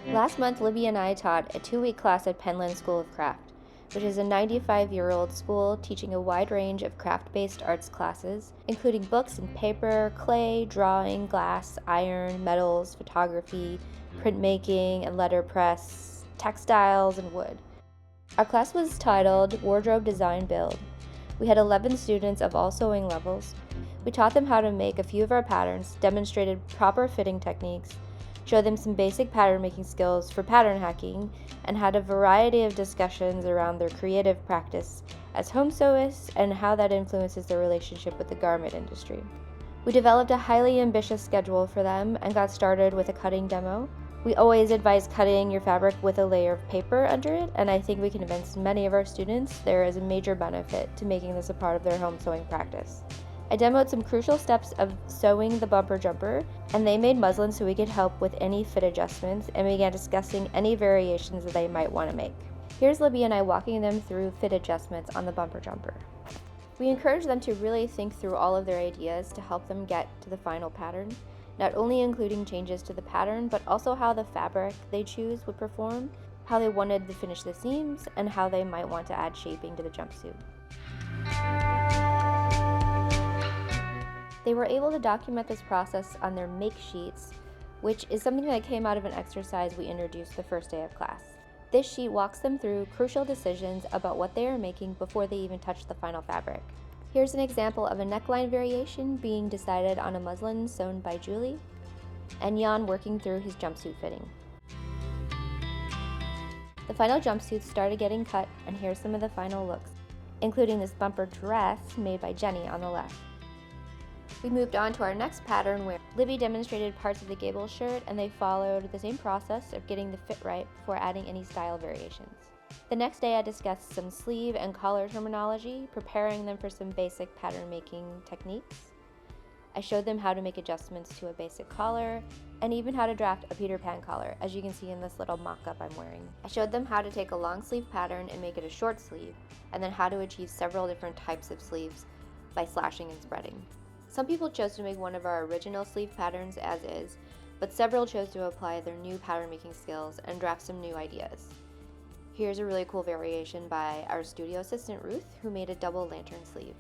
Last month, Libby and I taught a 2-week class at Penland School of Craft, which is a 95-year-old school teaching a wide range of craft-based arts classes, including books and paper, clay, drawing, glass, iron, metals, photography, printmaking and letterpress, textiles, and wood. Our class was titled Wardrobe Design Build. We had 11 students of all sewing levels. We taught them how to make a few of our patterns, demonstrated proper fitting techniques, showed them some basic pattern making skills for pattern hacking, and had a variety of discussions around their creative practice as home sewists and how that influences their relationship with the garment industry. We developed a highly ambitious schedule for them and got started with a cutting demo. We always advise cutting your fabric with a layer of paper under it, and I think we convinced many of our students there is a major benefit to making this a part of their home sewing practice. I demoed some crucial steps of sewing the bumper jumper, and they made muslin so we could help with any fit adjustments and began discussing any variations that they might want to make. Here's Libby and I walking them through fit adjustments on the bumper jumper. We encourage them to really think through all of their ideas to help them get to the final pattern, not only including changes to the pattern, but also how the fabric they choose would perform, how they wanted to finish the seams, and how they might want to add shaping to the jumpsuit. They were able to document this process on their make sheets, which is something that came out of an exercise we introduced the first day of class. This sheet walks them through crucial decisions about what they are making before they even touch the final fabric. Here's an example of a neckline variation being decided on a muslin sewn by Julie, and Jan working through his jumpsuit fitting. The final jumpsuits started getting cut, and here's some of the final looks, including this bumper dress made by Jenny on the left. We moved on to our next pattern where Libby demonstrated parts of the gable shirt, and they followed the same process of getting the fit right before adding any style variations. The next day I discussed some sleeve and collar terminology, preparing them for some basic pattern making techniques. I showed them how to make adjustments to a basic collar, and even how to draft a Peter Pan collar, as you can see in this little mock-up I'm wearing. I showed them how to take a long sleeve pattern and make it a short sleeve, and then how to achieve several different types of sleeves by slashing and spreading. Some people chose to make one of our original sleeve patterns as is, but several chose to apply their new pattern making skills and draft some new ideas. Here's a really cool variation by our studio assistant Ruth, who made a double lantern sleeve.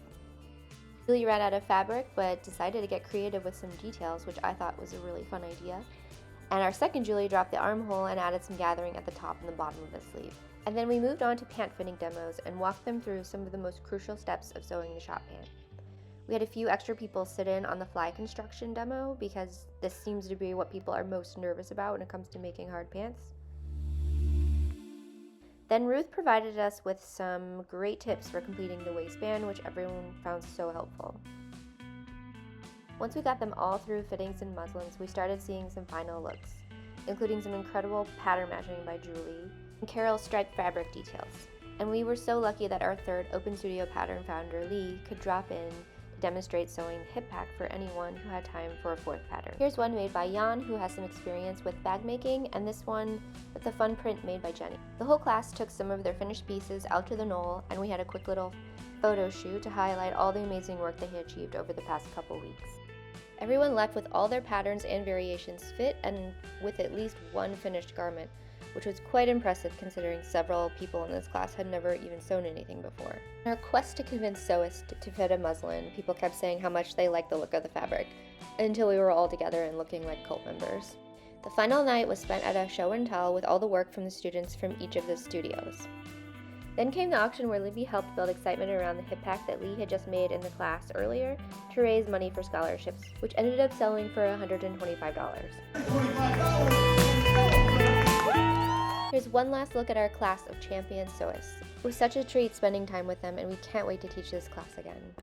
Julie ran out of fabric but decided to get creative with some details, which I thought was a really fun idea. And our second Julie dropped the armhole and added some gathering at the top and the bottom of the sleeve. And then we moved on to pant fitting demos and walked them through some of the most crucial steps of sewing the shop pant. We had a few extra people sit in on the fly construction demo because this seems to be what people are most nervous about when it comes to making hard pants. Then Ruth provided us with some great tips for completing the waistband, which everyone found so helpful. Once we got them all through fittings and muslins, we started seeing some final looks, including some incredible pattern matching by Julie and Carol's striped fabric details. And we were so lucky that our third Open Studio pattern founder, Leigh, could drop in demonstrate sewing hip pack for anyone who had time for a fourth pattern. Here's one made by Jan, who has some experience with bag making, and this one with a fun print made by Jenny. The whole class took some of their finished pieces out to the knoll, and we had a quick little photo shoot to highlight all the amazing work they had achieved over the past couple weeks. Everyone left with all their patterns and variations fit and with at least one finished garment, which was quite impressive considering several people in this class had never even sewn anything before. In our quest to convince sewists to fit a muslin, people kept saying how much they liked the look of the fabric, until we were all together and looking like cult members. The final night was spent at a show and tell with all the work from the students from each of the studios. Then came the auction where Libby helped build excitement around the hip pack that Leigh had just made in the class earlier to raise money for scholarships, which ended up selling for $125. Here's one last look at our class of champion sewists. It was such a treat spending time with them, and we can't wait to teach this class again.